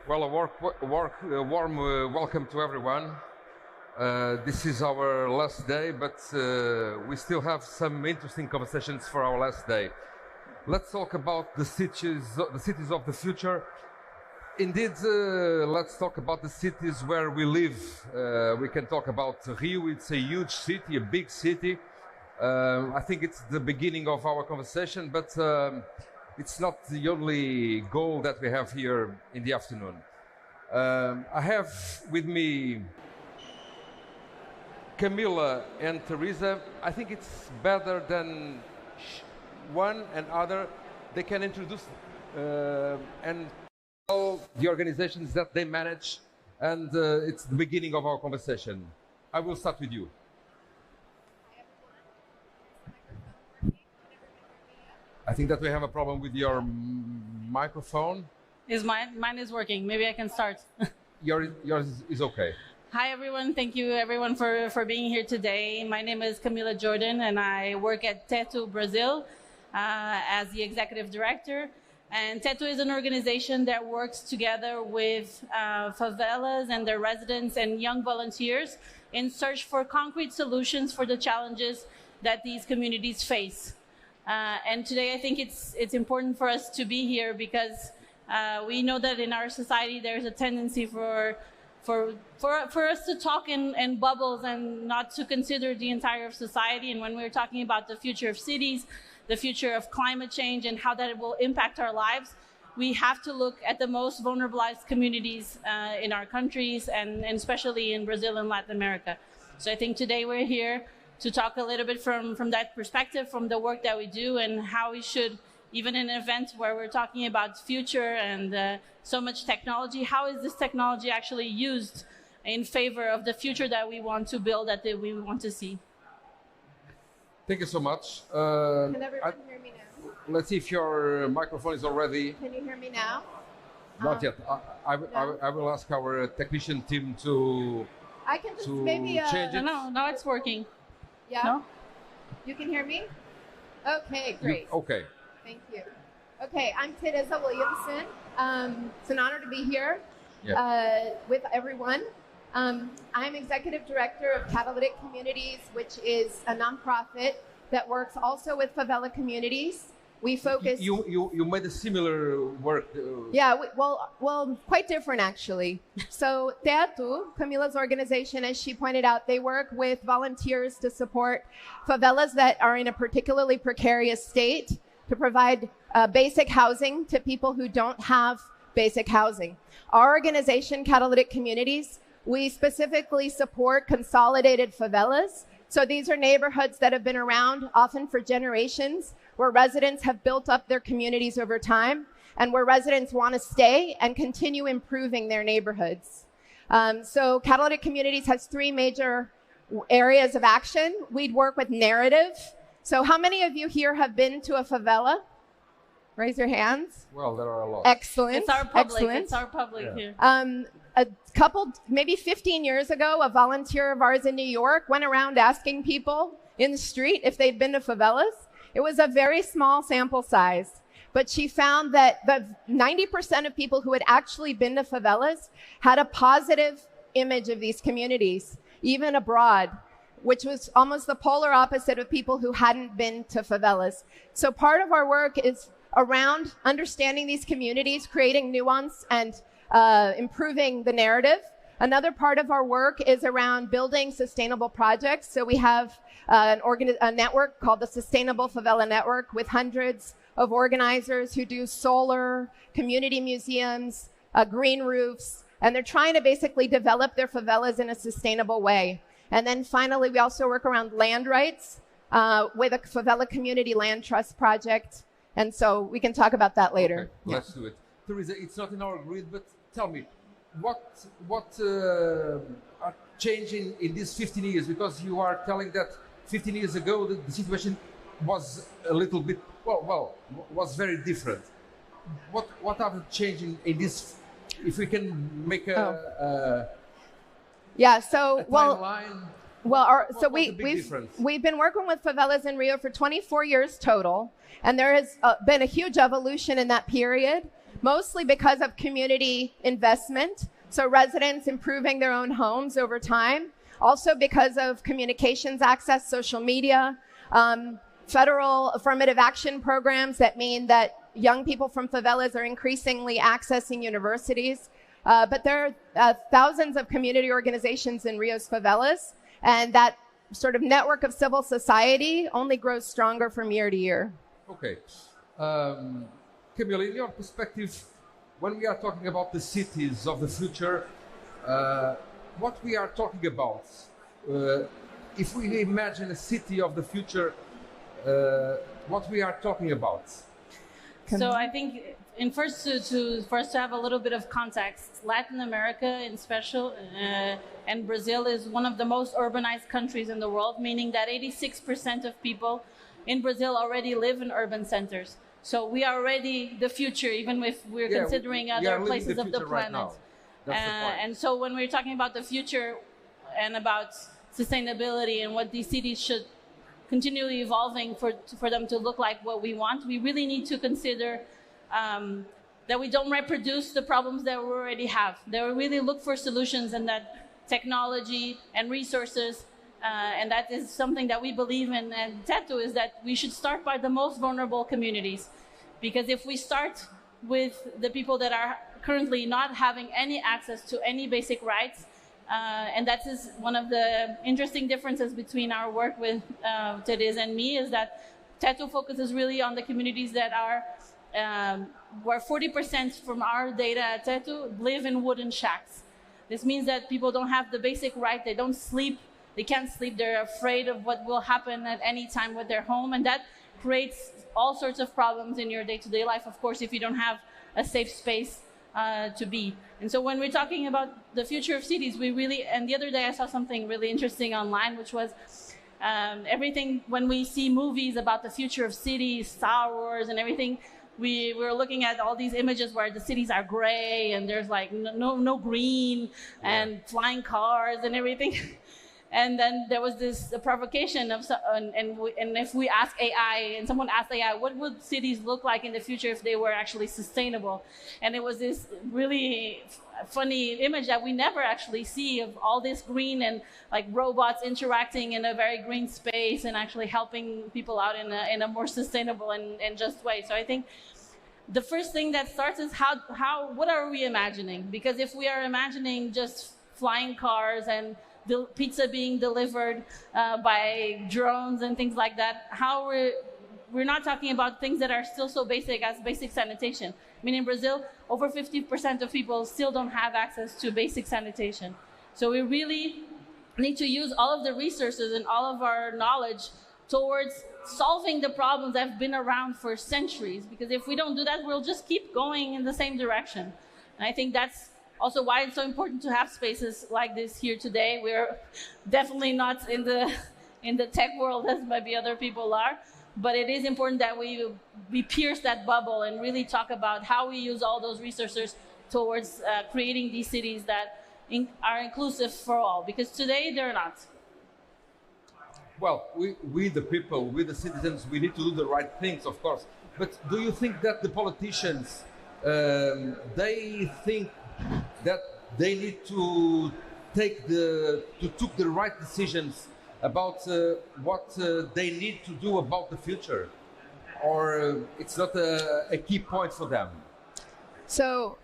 Well, warm welcome to everyone. This is our last day, but we still have some interesting conversations for our last day. Let's talk about the cities of the future. Indeed, let's talk about the cities where we live. We can talk about Rio. It's a huge city, a big city. I think it's the beginning of our conversation, but it's not the only goal that we have here in the afternoon. I have with me Camila and Theresa. I think it's better than one and other. They can introduce and all the organizations that they manage, and it's the beginning of our conversation. I will start with you. I think that we have a problem with your microphone. Mine is working. Maybe I can start. Yours is okay. Hi, everyone. Thank you, everyone, for being here today. My name is Camila Jordan, and I work at Teto Brazil as the executive director. And Teto is an organization that works together with favelas and their residents and young volunteers in search for concrete solutions for the challenges that these communities face. And today, I think it's important for us to be here because we know that in our society there's a tendency for us to talk in bubbles and not to consider the entire society. And when we're talking about the future of cities, the future of climate change and how that will impact our lives, we have to look at the most vulnerabilized communities in our countries and especially in Brazil and Latin America. So I think today we're here to talk a little bit from that perspective, from the work that we do and how we should, even in an event where we're talking about future and so much technology, how is this technology actually used in favor of the future that we want to build, that we want to see? Thank you so much. Can everyone hear me now? Let's see if your microphone is already... Can you hear me now? Not yet. I will ask our technician team to I can just maybe change it. No, it's working. Yeah? No? You can hear me? Okay, great. Okay. Thank you. Okay, I'm Theresa Williamson. It's an honor to be here with everyone. I'm executive director of Catalytic Communities, which is a nonprofit that works also with favela communities. We focus. You made a similar work. Yeah, well, quite different actually. So Teto, Camila's organization, as she pointed out, they work with volunteers to support favelas that are in a particularly precarious state, to provide basic housing to people who don't have basic housing. Our organization, Catalytic Communities, we specifically support consolidated favelas. So these are neighborhoods that have been around often for generations, where residents have built up their communities over time, and where residents want to stay and continue improving their neighborhoods. So Catalytic Communities has three major areas of action. We'd work with narrative. So how many of you here have been to a favela? Raise your hands. Well, there are a lot. Excellent. It's our public. Excellent. It's our public here. A couple, maybe 15 years ago, a volunteer of ours in New York went around asking people in the street if they'd been to favelas. It was a very small sample size, but she found that the 90% of people who had actually been to favelas had a positive image of these communities, even abroad, which was almost the polar opposite of people who hadn't been to favelas. So part of our work is around understanding these communities, creating nuance and improving the narrative. Another part of our work is around building sustainable projects. So we have a network called the Sustainable Favela Network with hundreds of organizers who do solar, community museums, green roofs, and they're trying to basically develop their favelas in a sustainable way. And then finally, we also work around land rights with a Favela Community Land Trust project. And so we can talk about that later. Okay, let's do it. Theresa, it's not in our grid, but tell me, what are changing in these 15 years? Because you are telling that 15 years ago, the situation was a little bit, was very different. What are the changes in this, if we can make a timeline? We've been working with favelas in Rio for 24 years total, and there has been a huge evolution in that period. mostly because of community investment, so residents improving their own homes over time, also because of communications access, social media, federal affirmative action programs that mean that young people from favelas are increasingly accessing universities. But there are thousands of community organizations in Rio's favelas, and that sort of network of civil society only grows stronger from year to year. Okay. Camila, in your perspective, when we are talking about the cities of the future, what we are talking about, if we imagine a city of the future, what we are talking about? So I think, for us to have a little bit of context, Latin America in special and Brazil is one of the most urbanized countries in the world, meaning that 86% of people in Brazil already live in urban centers. So we are already the future, even if we're considering other places of the planet. And so when we're talking about the future and about sustainability and what these cities should continually evolving for them to look like what we want, we really need to consider that we don't reproduce the problems that we already have. That we really look for solutions, and that technology and resources, and that is something that we believe in. And Teto is that we should start by the most vulnerable communities, because if we start with the people that are currently not having any access to any basic rights, and that is one of the interesting differences between our work with Theresa and me, is that Teto focuses really on the communities that are where 40% from our data at Teto live in wooden shacks. This means that people don't have the basic right, they don't sleep, they can't sleep, they're afraid of what will happen at any time with their home, and that creates all sorts of problems in your day-to-day life, of course, if you don't have a safe space to be. And so when we're talking about the future of cities, we really, and the other day I saw something really interesting online, which was everything, when we see movies about the future of cities, Star Wars and everything, we were looking at all these images where the cities are gray and there's like no green and flying cars and everything. And then there was this provocation of, and if we ask AI, and someone asked AI, what would cities look like in the future if they were actually sustainable? And it was this really funny image that we never actually see of all this green and like robots interacting in a very green space and actually helping people out in a more sustainable and just way. So I think the first thing that starts is what are we imagining? Because if we are imagining just flying cars and the pizza being delivered by drones and things like that, how we're not talking about things that are still so basic as basic sanitation. I mean, in Brazil, over 50% of people still don't have access to basic sanitation. So we really need to use all of the resources and all of our knowledge towards solving the problems that have been around for centuries. Because if we don't do that, we'll just keep going in the same direction. And I think that's also why it's so important to have spaces like this here today. We're definitely not in the tech world as maybe other people are, but it is important that we pierce that bubble and really talk about how we use all those resources towards creating these cities that are inclusive for all, because today they're not. Well, we the people, we the citizens, we need to do the right things, of course. But do you think that the politicians, they think that they need to take the right decisions about what they need to do about the future, or it's not a key point for them? So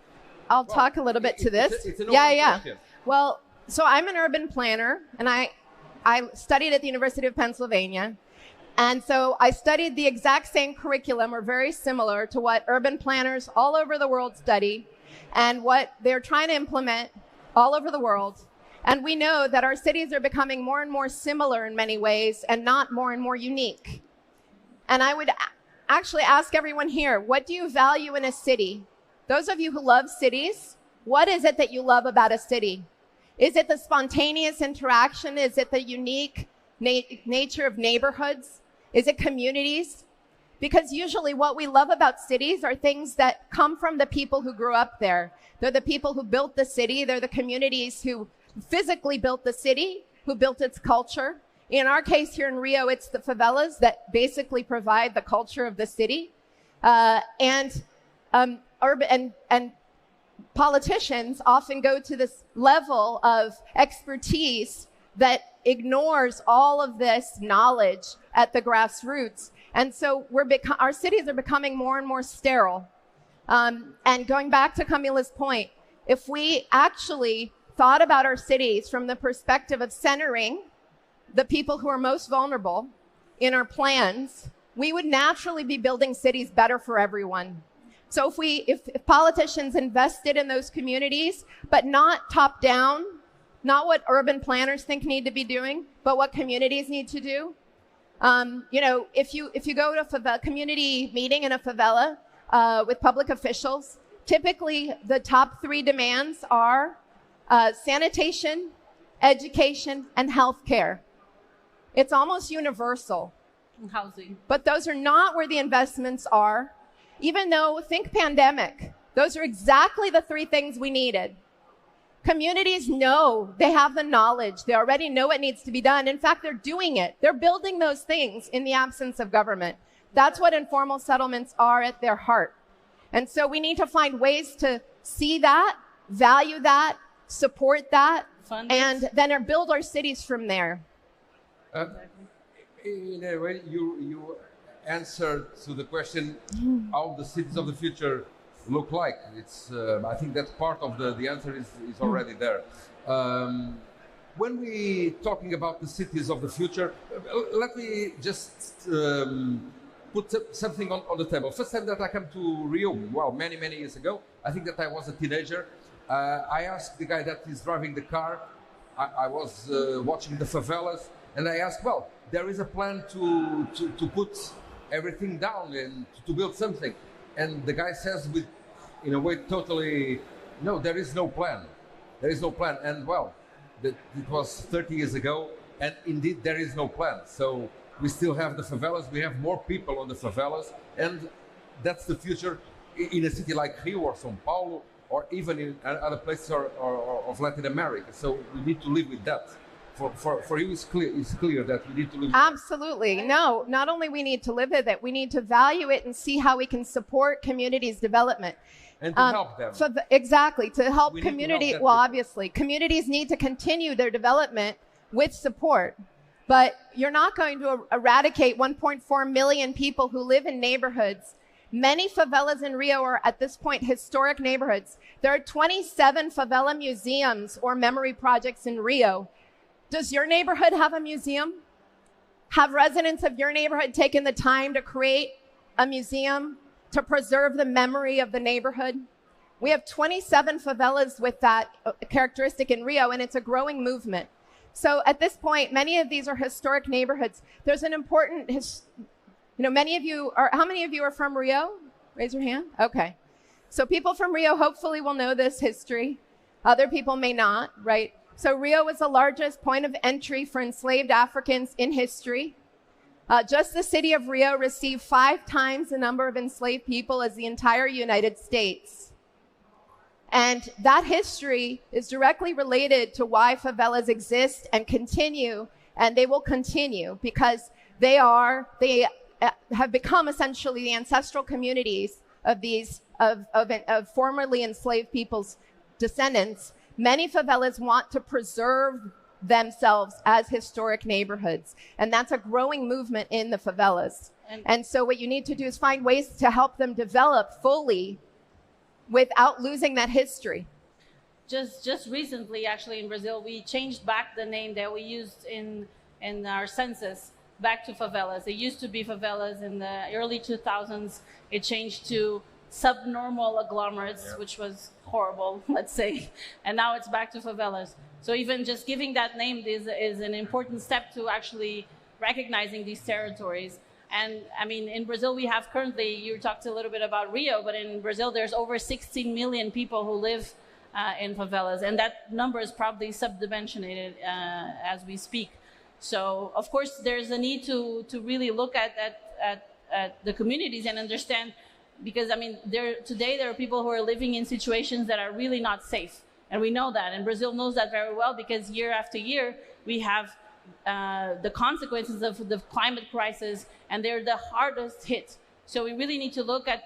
I'll talk a little bit to this. It's an open question. Well, so I'm an urban planner, and I studied at the University of Pennsylvania. And so I studied the exact same curriculum, or very similar to what urban planners all over the world study, and what they're trying to implement all over the world. And we know that our cities are becoming more and more similar in many ways and not more and more unique. And I would actually ask everyone here, what do you value in a city? Those of you who love cities, what is it that you love about a city? Is it the spontaneous interaction? Is it the unique nature of neighborhoods? Is it communities? Because usually what we love about cities are things that come from the people who grew up there. They're the people who built the city. They're the communities who physically built the city, who built its culture. In our case here in Rio, it's the favelas that basically provide the culture of the city. and politicians often go to this level of expertise that ignores all of this knowledge at the grassroots. And so our cities are becoming more and more sterile. And going back to Camila's point, if we actually thought about our cities from the perspective of centering the people who are most vulnerable in our plans, we would naturally be building cities better for everyone. So if politicians invested in those communities, but not top down, not what urban planners think need to be doing, but what communities need to do. If you go to a community meeting in a favela with public officials, typically the top 3 demands are sanitation, education, and healthcare. It's almost universal. Housing. But those are not where the investments are. Even though, think pandemic, those are exactly the 3 things we needed. Communities know, they have the knowledge, they already know what needs to be done. In fact, they're doing it. They're building those things in the absence of government. That's what informal settlements are at their heart. And so we need to find ways to see that, value that, support that, and then build our cities from there. In a way, you answered to the question how the cities of the future look like. It's I think that part of the answer is already there. When we talking about the cities of the future, let me just put something on the table. First time that I came to Rio, well, many years ago, I think that I was a teenager. I asked the guy that is driving the car, I was watching the favelas, and I asked, well, there is a plan to put everything down and to build something. And the guy says in a way totally, no, there is no plan. There is no plan. And well, it was 30 years ago, and indeed there is no plan. So we still have the favelas, we have more people on the favelas, and that's the future in a city like Rio or São Paulo, or even in other places of Latin America. So we need to live with that. For you, it's clear that we need to live with that. Absolutely. No, not only we need to live with it, we need to value it and see how we can support communities' development. And to help them. Exactly, to help community. Well, obviously, communities need to continue their development with support. But you're not going to eradicate 1.4 million people who live in neighborhoods. Many favelas in Rio are, at this point, historic neighborhoods. There are 27 favela museums or memory projects in Rio. Does your neighborhood have a museum? Have residents of your neighborhood taken the time to create a museum to preserve the memory of the neighborhood? We have 27 favelas with that characteristic in Rio, and it's a growing movement. So at this point, many of these are historic neighborhoods. There's an important, how many of you are from Rio? Raise your hand. Okay. So people from Rio hopefully will know this history. Other people may not, right? So Rio was the largest point of entry for enslaved Africans in history. Just the city of Rio received 5 times the number of enslaved people as the entire United States. And that history is directly related to why favelas exist and continue, and they will continue because they have become essentially the ancestral communities of of formerly enslaved people's descendants. Many favelas want to preserve themselves as historic neighborhoods, and that's a growing movement in the favelas. And so what you need to do is find ways to help them develop fully without losing that history. Just recently, actually, in Brazil, we changed back the name that we used in our census back to favelas. It used to be favelas in the early 2000s. It changed to subnormal agglomerates, which was horrible, let's say. And now it's back to favelas. So even just giving that name is an important step to actually recognizing these territories. And I mean, in Brazil, we have currently, you talked a little bit about Rio, but in Brazil, there's over 16 million people who live in favelas. And that number is probably subdimensionated as we speak. So, of course, there's a need to really look at the communities and understand, because, I mean, today there are people who are living in situations that are really not safe. And we know that. And Brazil knows that very well because year after year, we have the consequences of the climate crisis, and they're the hardest hit So we really need to look at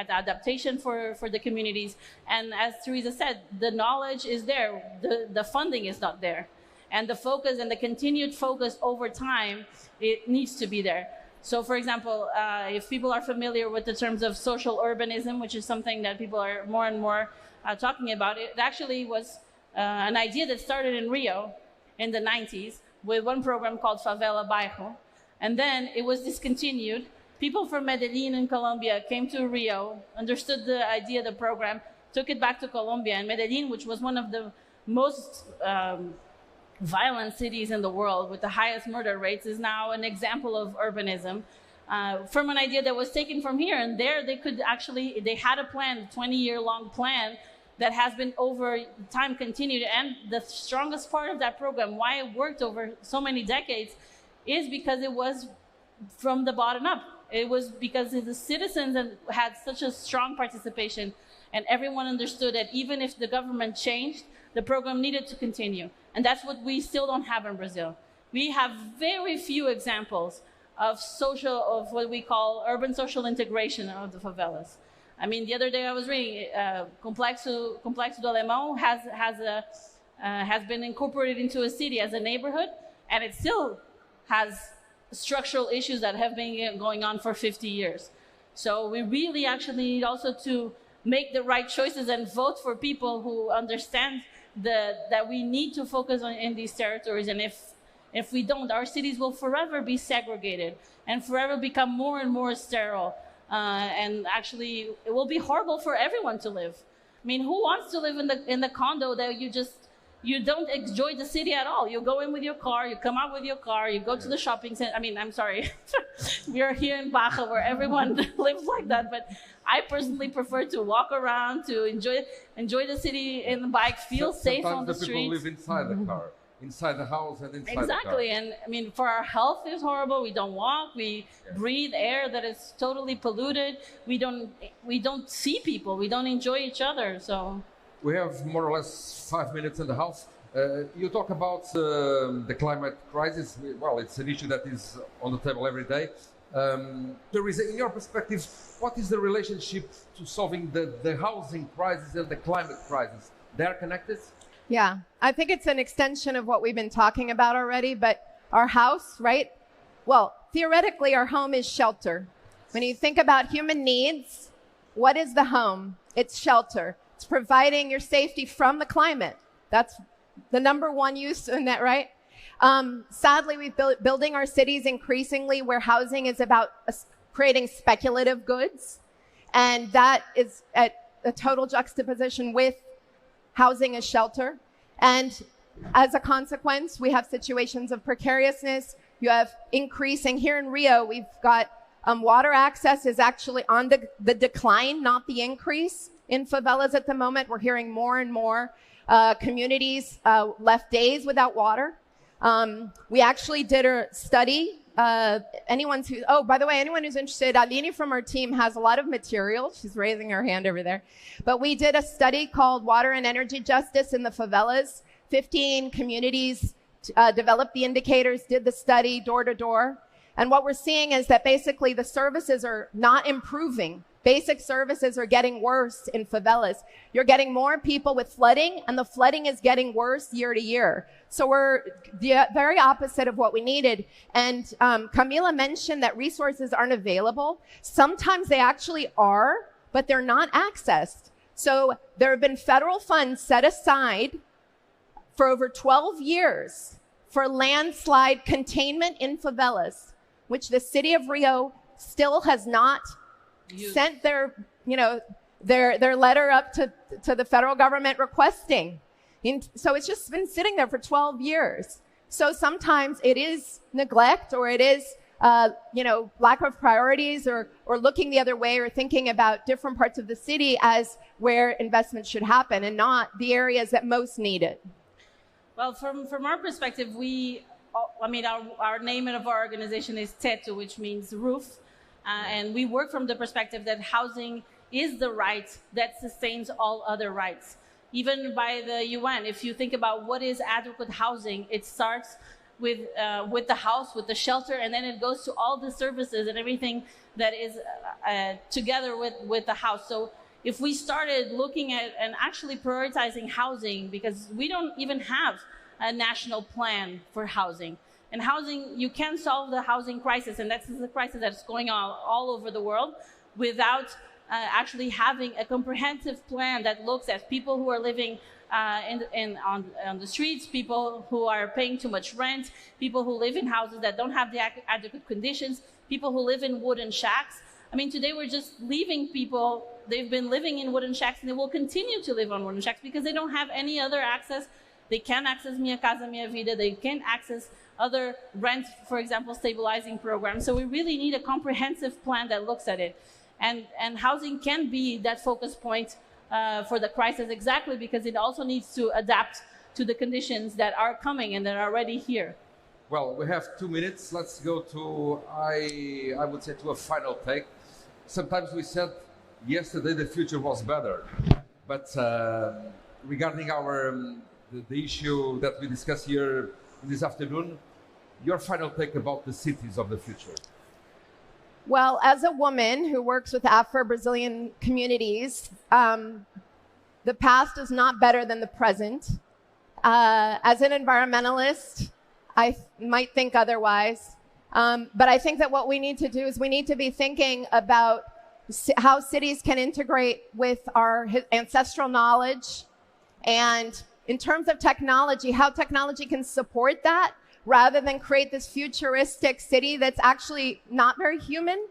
adaptation for the communities. And as Theresa said, the knowledge is there, the funding is not there. And the focus and the continued focus over time, it needs to be there. So for example, if people are familiar with the terms of social urbanism, which is something that people are more and more talking about, it actually was an idea that started in Rio in the 90s with one program called Favela Bairro. And then it was discontinued. People from Medellin in Colombia came to Rio, understood the idea of the program, took it back to Colombia. And Medellin, which was one of the most violent cities in the world with the highest murder rates, is now an example of urbanism from an idea that was taken from here. And there they had a plan, a 20-year-long plan that has been over time continued. And the strongest part of that program, why it worked over so many decades, is because it was from the bottom up. It was because the citizens had such a strong participation, and everyone understood that even if the government changed, the program needed to continue. And that's what we still don't have in Brazil. We have very few examples of what we call urban social integration of the favelas. I mean, the other day I was reading, Complexo do Alemão has been incorporated into a city as a neighborhood, and it still has structural issues that have been going on for 50 years. So we really actually need also to make the right choices and vote for people who understand that we need to focus in these territories. And if we don't, our cities will forever be segregated and forever become more and more sterile. And actually, it will be horrible for everyone to live. I mean, who wants to live in the condo that you don't enjoy the city at all? You go in with your car, you come out with your car, you go to the shopping center. I mean, I'm sorry. We are here in Baja where everyone lives like that. But I personally prefer to walk around, to enjoy the city in the bike, feel safe on the streets. Sometimes the people live inside the car, inside the house and inside the car. Exactly. And I mean, for our health, it's horrible. We don't walk. We breathe air that is totally polluted. We don't see people. We don't enjoy each other. So we have more or less 5 minutes in the house. You talk about the climate crisis. Well, it's an issue that is on the table every day. Theresa, in your perspective, what is the relationship to solving the housing crisis and the climate crisis? They are connected? Yeah, I think it's an extension of what we've been talking about already, but our house, right? Well, theoretically, our home is shelter. When you think about human needs, what is the home? It's shelter. It's providing your safety from the climate. That's the number one use in that, right? Sadly, we've building our cities increasingly where housing is about creating speculative goods. And that is at a total juxtaposition with housing as shelter. And as a consequence, we have situations of precariousness. You have increasing here in Rio. We've got water access is actually on the decline, not the increase in favelas at the moment. We're hearing more and more communities left days without water. We actually did a study. By the way, anyone who's interested, Aline from our team has a lot of material. She's raising her hand over there. But we did a study called Water and Energy Justice in the Favelas. 15 communities developed the indicators, did the study door to door. And what we're seeing is that basically the services are not improving. Basic services are getting worse in favelas. You're getting more people with flooding, and the flooding is getting worse year to year. So we're the very opposite of what we needed. And Camila mentioned that resources aren't available. Sometimes they actually are, but they're not accessed. So there have been federal funds set aside for over 12 years for landslide containment in favelas, which the city of Rio still has not sent their letter up to the federal government requesting. So it's just been sitting there for 12 years. So sometimes it is neglect, or it is, lack of priorities, or looking the other way, or thinking about different parts of the city as where investment should happen and not the areas that most need it. Well, from our perspective, our name of our organization is Teto, which means roof. And we work from the perspective that housing is the right that sustains all other rights. Even by the UN, if you think about what is adequate housing, it starts with the house, with the shelter, and then it goes to all the services and everything that is together with the house. So if we started looking at and actually prioritizing housing, because we don't even have a national plan for housing. And housing, you can solve the housing crisis, and that's the crisis that's going on all over the world, without actually having a comprehensive plan that looks at people who are living on the streets, people who are paying too much rent, people who live in houses that don't have the adequate conditions, people who live in wooden shacks. I mean, today we're just leaving people. They've been living in wooden shacks, and they will continue to live on wooden shacks because they don't have any other access. They can't access Minha Casa Minha Vida. They can't access other rent, for example, stabilizing programs. So we really need a comprehensive plan that looks at it. And housing can be that focus point for the crisis, exactly because it also needs to adapt to the conditions that are coming and that are already here. Well, we have 2 minutes. Let's go to, I would say, to a final take. Sometimes we said yesterday the future was better, but regarding our the issue that we discussed here this afternoon, your final take about the cities of the future. Well, as a woman who works with Afro-Brazilian communities, the past is not better than the present. As an environmentalist, I might think otherwise. But I think that what we need to do is we need to be thinking about how cities can integrate with our ancestral knowledge, and in terms of technology, how technology can support that, rather than create this futuristic city that's actually not very human.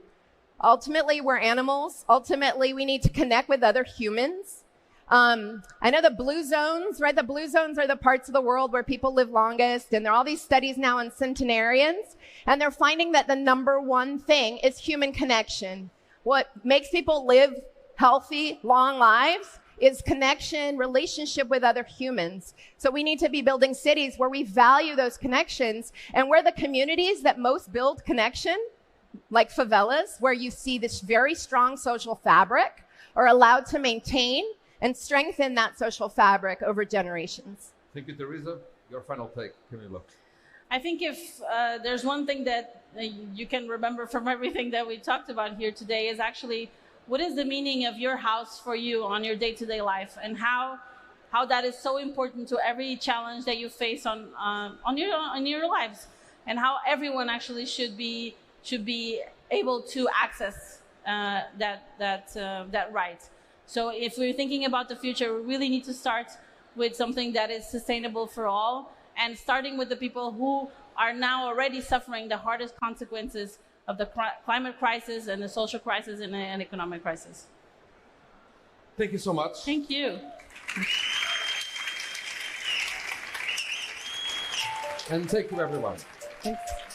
Ultimately, we're animals. Ultimately, we need to connect with other humans. I know the blue zones, right? The blue zones are the parts of the world where people live longest, and there are all these studies now on centenarians, and they're finding that the number one thing is human connection. What makes people live healthy, long lives is connection, relationship with other humans. So we need to be building cities where we value those connections, and where the communities that most build connection, like favelas, where you see this very strong social fabric, are allowed to maintain and strengthen that social fabric over generations. Thank you, Theresa. Your final take, Camila. I think if there's one thing that you can remember from everything that we talked about here today, is actually what is the meaning of your house for you on your day-to-day life, and how that is so important to every challenge that you face on your lives, and how everyone actually should be able to access that right. So if we're thinking about the future, we really need to start with something that is sustainable for all, and starting with the people who are now already suffering the hardest consequences of the climate crisis and the social crisis and the economic crisis. Thank you so much. Thank you. And thank you, everyone. Thanks.